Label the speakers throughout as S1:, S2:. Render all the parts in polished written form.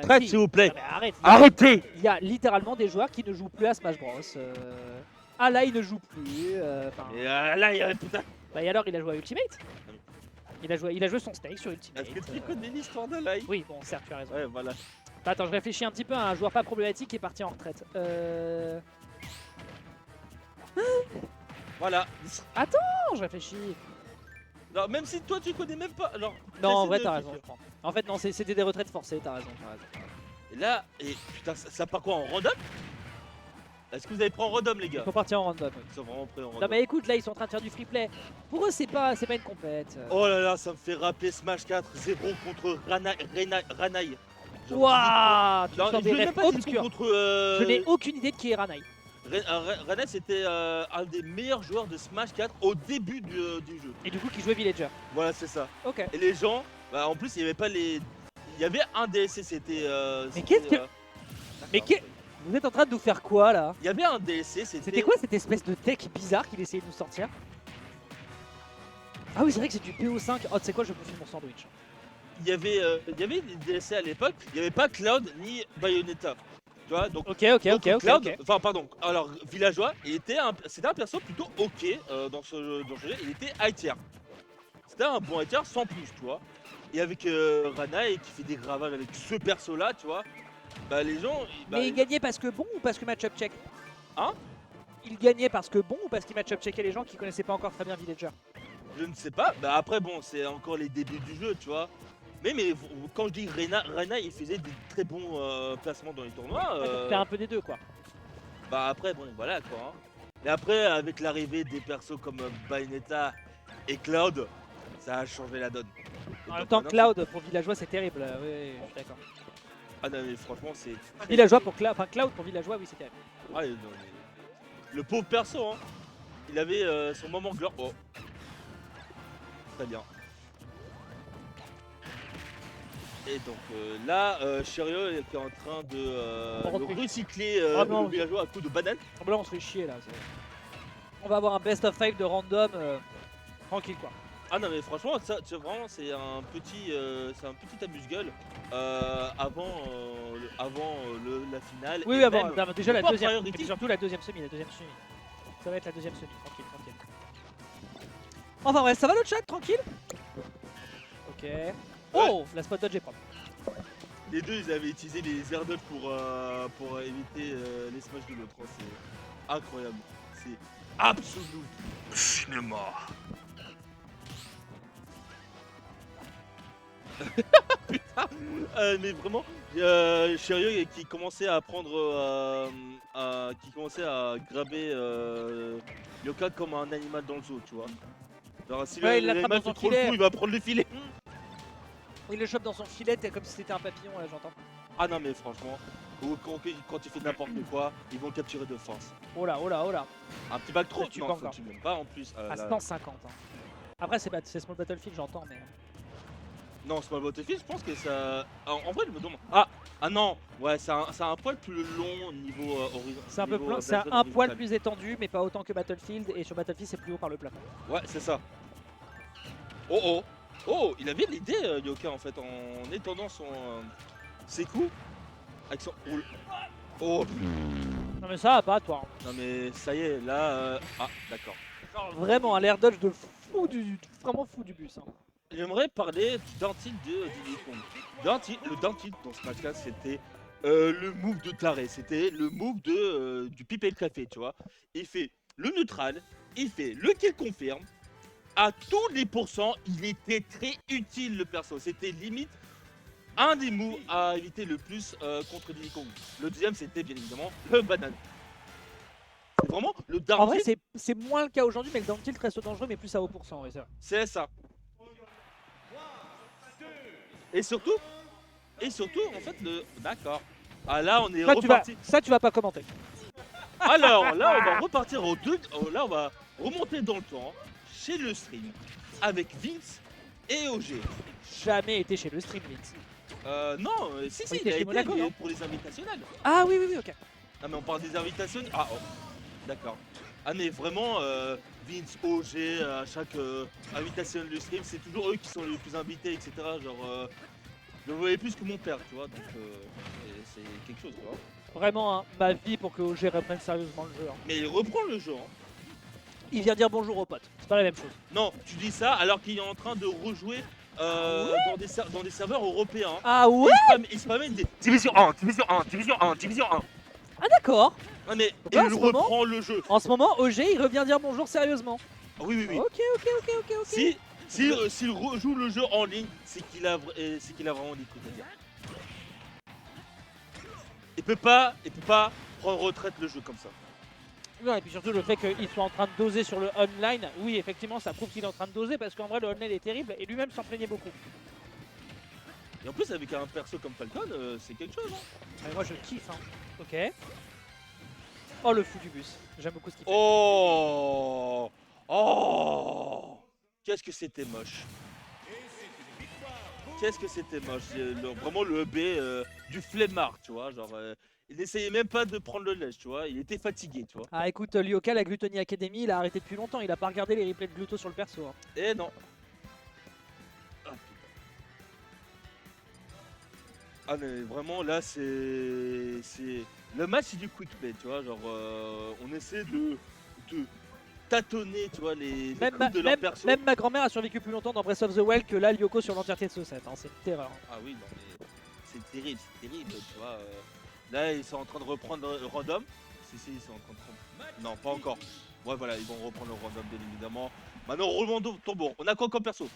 S1: retraite,
S2: si.
S1: s'il vous plaît.
S2: Non, mais arrête.
S1: Arrêtez.
S2: Il y a littéralement des joueurs qui ne jouent plus à Smash Bros. Ah là, il ne joue plus.
S1: Et là, il y a putain.
S2: Bah, et alors, il a joué à Ultimate. Il a joué son steak sur Ultimate.
S1: Est-ce que tu connais l'histoire de Lai?
S2: Oui, bon, certes, tu as raison.
S1: Ouais, voilà.
S2: Bah, attends, je réfléchis un petit peu à un joueur pas problématique qui est parti en retraite.
S1: Voilà.
S2: Non, je réfléchis.
S1: Non, même si toi, tu connais même pas. Alors,
S2: Non, en
S1: j'essaie
S2: vrai,
S1: de
S2: t'as raison,
S1: réfléchir.
S2: je prends. En fait, non, c'était des retraites forcées, t'as raison.
S1: Et là, et putain, ça part quoi en random? Est-ce que vous avez pris en random, les
S2: Il
S1: gars?
S2: faut partir en random.
S1: Ils sont vraiment pris en random.
S2: Non, mais écoute, là, ils sont en train de faire du free play. Pour eux, c'est pas une compète.
S1: Oh là là, ça me fait rappeler Smash 4, 0 contre Ranai.
S2: Waouh, tu
S1: Non,
S2: sors
S1: je
S2: des
S1: n'ai
S2: refs
S1: pas dit
S2: obscurs.
S1: contre.
S2: Je n'ai aucune idée de qui est Ranai.
S1: Ranai, c'était un des meilleurs joueurs de Smash 4 au début du jeu.
S2: Et du coup, qui jouait Villager.
S1: Voilà, c'est ça.
S2: Ok.
S1: Et les gens, bah, en plus, il n'y avait pas les. Il y avait un DLC, c'était.
S2: Mais qu'est-ce que. Mais vous êtes en train de nous faire quoi là?
S1: Il y avait un DLC,
S2: C'était quoi cette espèce de tech bizarre qu'il essayait de nous sortir? Ah oui, c'est vrai que c'est du PO5. Oh, tu sais quoi, je bouffe mon sandwich.
S1: Il y avait des DLC à l'époque, il n'y avait pas Cloud ni Bayonetta. Tu vois, donc.
S2: Ok.
S1: Cloud, enfin, pardon, alors, Villageois, c'était un perso plutôt ok dans ce jeu, il était high tier. C'était un bon high tier sans plus, tu vois. Et avec Ranai qui fait des gravages avec ce perso là, tu vois. Bah les gens. Bah,
S2: Mais il gagnait parce que bon ou parce que match-up check?
S1: Hein?
S2: Il gagnait parce que bon ou parce qu'il match-up checkait les gens qui connaissaient pas encore très bien Villager?
S1: Je ne sais pas. Bah après bon, c'est encore les débuts du jeu, tu vois. Mais quand je dis Rena, il faisait des très bons placements dans les tournois.
S2: Faire un peu des deux quoi.
S1: Bah après bon, voilà quoi. Hein. Mais après avec l'arrivée des persos comme Bayonetta et Cloud, ça a changé la donne. Et
S2: En même
S1: donc,
S2: temps,
S1: maintenant,
S2: Cloud pour Villageois c'est terrible. Oui, je suis d'accord.
S1: Ah non mais franchement c'est.
S2: Villageois pour Cloud, enfin Cloud pour Villageois, oui c'est terrible.
S1: Ah, non, mais... Le pauvre perso, hein. Il avait son moment gloire. Oh. Très bien. Et donc là, Cherio est en train de recycler le villageois à coup de banane.
S2: Oh, là on se fait chier là. On va avoir un best of 5 de random tranquille quoi.
S1: Ah non mais franchement, ça vraiment c'est un petit amuse-gueule avant la finale.
S2: Oui,
S1: et
S2: avant,
S1: même
S2: déjà la
S1: pas
S2: deuxième,
S1: priority.
S2: mais surtout la deuxième semi. Ça va être la deuxième semi, tranquille. Enfin ouais, ça va le chat, tranquille? Ok. Oh, la spot dodge est propre.
S1: Les deux ils avaient utilisé les air dodge pour éviter les smash de l'autre. C'est incroyable. C'est absolu cinéma. Putain, mais vraiment, Cherio qui commençait à prendre, qui commençait à graber Yoka comme un animal dans le zoo, tu vois. Genre si
S2: Ouais, il l'attrape
S1: l'animal
S2: dans son
S1: fait trop le
S2: filet.
S1: fou, il va prendre le filet.
S2: Il le chope dans son filet comme si c'était un papillon là, j'entends.
S1: Ah non mais franchement, quand il fait n'importe quoi, ils vont le capturer de force.
S2: Oh là.
S1: Un petit bac trop,
S2: Tu
S1: non,
S2: banques,
S1: ça
S2: hein.
S1: tue même pas en plus.
S2: À
S1: Là.
S2: 150. Hein. Après c'est Small Battlefield, j'entends, mais.
S1: Non, Small Battlefield, je pense que ça... En vrai, je me demande... Ah non, ouais, c'est un poil plus long niveau horizon.
S2: C'est un peu plein, c'est un poil plus étendu, mais pas autant que Battlefield. Et sur Battlefield, c'est plus haut par le plafond.
S1: Ouais, c'est ça. Oh, il avait l'idée, Yoka, en fait, en étendant ses coups avec son... Oh.
S2: Non mais ça va pas, toi.
S1: Non mais ça y est, là... Ah, d'accord.
S2: Genre vraiment un l'air dodge de fou vraiment fou du bus. Hein.
S1: J'aimerais parler du down tilt de Diddy Kong. Le down tilt dans ce match-là, c'était le move de taré, c'était le move du pipe et le café, tu vois. Il fait le neutral, il fait le kill confirme. À tous les pourcents, il était très utile le perso. C'était limite un des moves à éviter le plus contre Diddy Kong. Le deuxième, c'était bien évidemment le banane. C'est vraiment le down tilt.
S2: En vrai, c'est moins le cas aujourd'hui, mais le down tilt reste dangereux, mais plus à haut pourcent, ouais, c'est vrai.
S1: C'est ça. Et surtout, en fait, D'accord. Ah là, on est reparti.
S2: Ça, tu vas pas commenter.
S1: Alors, là, on va repartir là, on va remonter dans le temps, chez le stream, avec Vince et OG.
S2: Jamais été chez le stream, Vince.
S1: Non, si,
S2: Oui,
S1: il a
S2: chez
S1: été
S2: Monaco, non
S1: pour les invitationnels.
S2: Ah oui, ok.
S1: Non, mais on parle des invitationnels. Ah, oh, d'accord. Ah, mais vraiment, Vince, OG, à chaque invitation de stream, c'est toujours eux qui sont les plus invités, etc. Genre, Je le voyais plus que mon père, tu vois, donc c'est quelque chose, tu vois.
S2: Vraiment, hein, ma vie pour que OG reprenne sérieusement le jeu. Hein.
S1: Mais il reprend le jeu, hein.
S2: Il vient dire bonjour aux potes, c'est pas la même chose.
S1: Non, tu dis ça alors qu'il est en train de rejouer dans des serveurs européens. Hein.
S2: Ah ouais?
S1: Il se promène des Division 1, Division 1, Division 1, Division 1.
S2: Ah d'accord.
S1: Ouais, mais
S2: Donc là, en
S1: il
S2: ce
S1: reprend
S2: moment-
S1: le jeu.
S2: En ce moment, OG, il revient dire bonjour sérieusement.
S1: Ah oui, oui, oui.
S2: Ok.
S1: S'il rejoue le jeu en ligne, c'est qu'il a vraiment des trucs à dire. Il peut pas prendre retraite le jeu comme ça.
S2: Non, et puis surtout le fait qu'il soit en train de doser sur le online, oui effectivement ça prouve qu'il est en train de doser parce qu'en vrai le online est terrible et lui-même s'en plaignait beaucoup.
S1: Et en plus avec un perso comme Falcon, c'est quelque chose. Hein.
S2: Mais moi je kiffe hein. Ok. Oh le fou du bus, j'aime beaucoup ce qu'il fait.
S1: Oh, oh, qu'est-ce que c'était moche. Qu'est-ce que c'était moche. Vraiment le EB du flemmard, tu vois, genre il n'essayait même pas de prendre le lèche, tu vois, il était fatigué, tu vois.
S2: Ah écoute, Lyoka, la Gluttony Academy, il a arrêté depuis longtemps, il a pas regardé les replays de Gluto sur le perso. Hein.
S1: Et non. Ah putain. Ah mais vraiment là c'est le match c'est du quick play, tu vois, genre on essaie de tâtonner, tu vois, les coups de leur perso.
S2: Même ma grand-mère a survécu plus longtemps dans Breath of the Wild que là Lyoko sur l'entièreté de ce set, hein. C'est une terreur.
S1: Ah oui, non mais c'est terrible, tu vois. Là ils sont en train de reprendre random. Si ils sont en train de reprendre. Non, pas encore. Ouais voilà, ils vont reprendre le random bien évidemment. Maintenant roulement de tambour. On a quoi comme perso?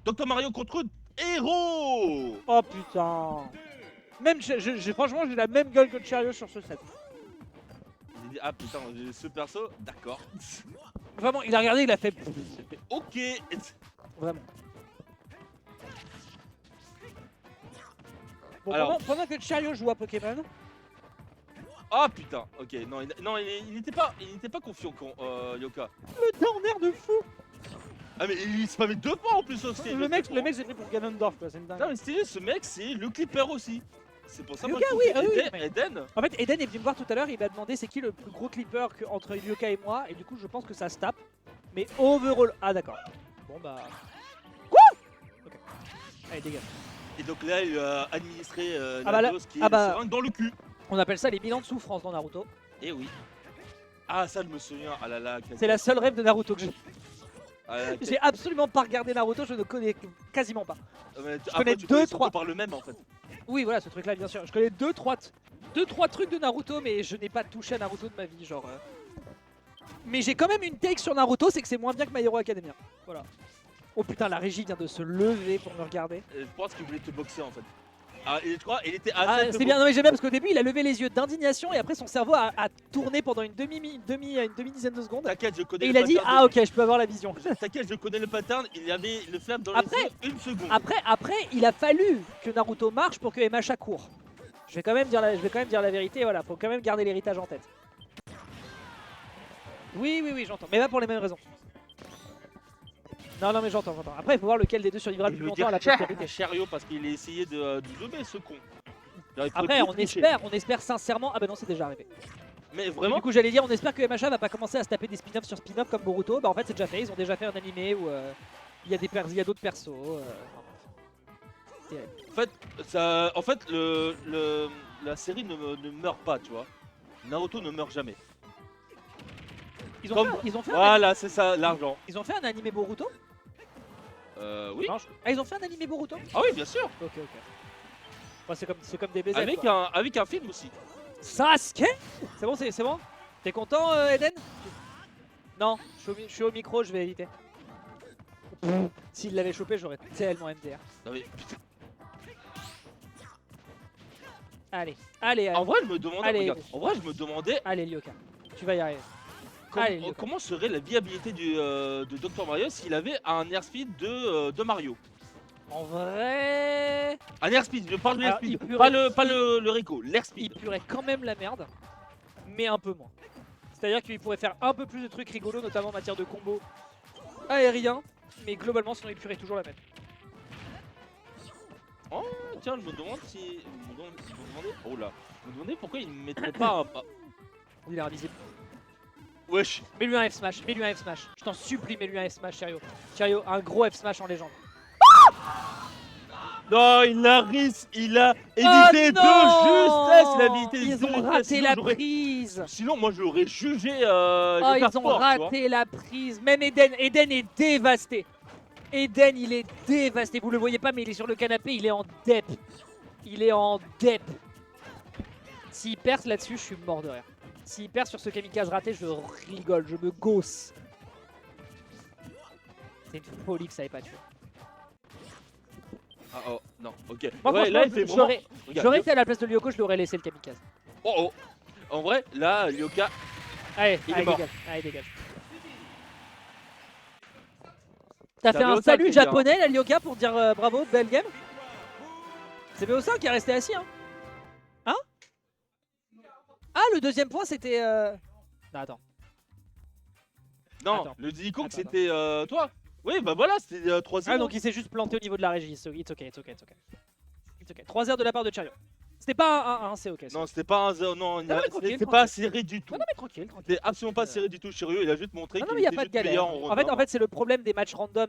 S1: Dr Mario contre Héros.
S2: Oh putain. Même franchement j'ai la même gueule que Cherio sur ce set.
S1: J'ai dit ah putain ce perso, d'accord.
S2: Vraiment, il a regardé, il a fait.
S1: Ok.
S2: Vraiment. Bon,
S1: Alors-
S2: pendant que Cherio joue à Pokémon,
S1: Ah putain, ok, il n'était pas confiant Yoka.
S2: le downer de fou.
S1: Ah mais il se met deux fois en plus aussi.
S2: Le mec s'est pris pour Ganondorf quoi, c'est une dingue.
S1: Non mais stylé, ce mec c'est le clipper aussi. C'est pour ça
S2: Yoka,
S1: moi,
S2: oui,
S1: je trouve
S2: oui,
S1: que
S2: mais-
S1: Eden.
S2: En fait, Eden est venu me voir tout à l'heure, il m'a demandé c'est qui le plus gros clipper entre Lyoka et moi, et du coup je pense que ça se tape. Mais overall. Ah d'accord. Bon bah. Quoi? Ok. Allez, dégage.
S1: Et donc là il a administré
S2: Ah bah
S1: la
S2: là-
S1: dose qui
S2: ah
S1: est
S2: bah-
S1: seringue dans le cul.
S2: On appelle ça les bilans de souffrance dans Naruto.
S1: Et oui. Ah ça je me souviens, ah là là.
S2: C'est la seule rêve de Naruto que j'ai.
S1: Ah, là,
S2: J'ai absolument pas regardé Naruto, je ne connais quasiment pas. connais
S1: tu
S2: deux,
S1: connais
S2: trois.
S1: surtout par le même en fait.
S2: Oui, voilà, ce truc-là, bien sûr. Je connais deux, trois trucs de Naruto, mais je n'ai pas touché à Naruto de ma vie, genre. Mais j'ai quand même une take sur Naruto, c'est que c'est moins bien que My Hero Academia. Voilà. Oh putain, la régie vient de se lever pour me regarder.
S1: Je pense qu'il voulait te boxer en fait. Ah, et je crois, il était
S2: Ah,
S1: assez
S2: c'est bien, non mais j'aime bien parce qu'au début il a levé les yeux d'indignation et après son cerveau a tourné pendant une demi-dizaine de secondes.
S1: T'inquiète, je connais
S2: Et
S1: le
S2: il a dit
S1: pattern
S2: ah ok, je peux avoir la vision.
S1: T'inquiète, je connais le pattern, il avait le flamme dans
S2: Après-
S1: les yeux une seconde.
S2: Après, il a fallu que Naruto marche pour que MHA court. Je vais quand même dire la vérité, voilà, faut quand même garder l'héritage en tête. Oui, j'entends, mais pas pour les mêmes raisons. Non, mais j'entends. Après, il faut voir lequel des deux survivra le plus longtemps à la postérité.
S1: Cherio parce qu'il a essayé de zoomer ce con. Genre, il
S2: Après,
S1: pourrait plus
S2: on espère sincèrement. Ah bah non, c'est déjà arrivé.
S1: Mais vraiment,
S2: Du coup, j'allais dire, on espère que MHA va pas commencer à se taper des spin-offs sur spin-off comme Boruto. Bah en fait, c'est déjà fait. Ils ont déjà fait un animé où il y a d'autres persos.
S1: en fait, la série ne meurt pas, tu vois. Naruto ne meurt jamais.
S2: Ils ont
S1: Comme-
S2: fait
S1: Voilà, c'est ça, l'argent.
S2: ils ont fait un animé Boruto.
S1: Oui.
S2: Non, Ah, ils ont fait un animé Boruto.
S1: Ah oui, bien sûr.
S2: Ok. Bon, c'est comme des BZ.
S1: Avec un film aussi.
S2: Sasuke. C'est bon. T'es content, Eden? Non, je suis au micro, je vais éviter. S'il l'avait chopé, j'aurais tellement MDR.
S1: Non mais putain.
S2: Allez,
S1: En vrai, je me demandais.
S2: Allez.
S1: Regarde, en vrai, je me demandais
S2: allez, Lyoka. Tu vas y arriver. Allez, Lyoka.
S1: comment serait la viabilité de Dr Mario s'il avait un airspeed de Mario.
S2: En vrai,
S1: Un airspeed, je parle de
S2: Alors,
S1: l'airspeed,
S2: il
S1: pas
S2: purait-
S1: le Rico,
S2: il
S1: l'airspeed.
S2: puerait quand même la merde, mais un peu moins. C'est-à-dire qu'il pourrait faire un peu plus de trucs rigolos, notamment en matière de combo aérien, mais globalement, sinon il purait toujours la même.
S1: Oh tiens, je me demande si. Oh là. Je me demandais pourquoi il ne mettrait pas un.
S2: Il est invisible.
S1: Wesh.
S2: Mets-lui un F-Smash. Je t'en supplie, mets-lui un F-Smash, Cherio. Cherio, un gros F-Smash en légende.
S1: Non, il a évité
S2: Oh
S1: de
S2: non,
S1: justesse. Il a évité de
S2: ils ont
S1: justesse,
S2: raté
S1: sinon
S2: la
S1: j'aurais-
S2: prise.
S1: Sinon, moi, je l'aurais jugé.
S2: Oh, ils ont raté la prise. Même Eden est dévasté. Eden, il est dévasté. Vous le voyez pas, mais il est sur le canapé. Il est en dep. Il est en dep. S'il perce là-dessus, je suis mort de rire. S'il perce sur ce kamikaze raté, je rigole. Je me gausse. C'est une folie que ça ait pas tué.
S1: Ah, oh, non, ok.
S2: Moi,
S1: Ouais, là, il fait vraiment. Regarde,
S2: j'aurais été à la place de Lyoko, je lui aurais laissé le kamikaze.
S1: Oh, oh. En vrai, là, Lyoka.
S2: Allez,
S1: Il est
S2: allez,
S1: mort.
S2: dégage. Allez, dégage. T'as fait
S1: C'est un
S2: un
S1: BO5
S2: salut
S1: qui est bien,
S2: japonais, la Lyoka, pour dire bravo, belle game. C'est BO5 qui est resté assis, hein. Hein? Ah, le deuxième point, c'était... Non, attends.
S1: Non,
S2: Attends.
S1: le Diddy Kong,
S2: Attends,
S1: c'était toi. Oui, bah voilà, c'était 3-0.
S2: Ah, donc il s'est juste planté au niveau de la régie. It's ok, it's ok, it's ok. It's ok. 3 heures de la part de Chariot. C'était pas un 1-1, c'est ok.
S1: Non, c'était pas un 0. Non,
S2: mais tranquille,
S1: c'était pas serré du tout.
S2: Non, mais tranquille, tranquille.
S1: C'était absolument pas serré du tout, Chérieux. Il a juste montré
S2: Non,
S1: qu'il
S2: mais il n'y a
S1: était
S2: pas de
S1: juste meilleur
S2: galère.
S1: en
S2: En fait,
S1: rondeur.
S2: c'est le problème des matchs random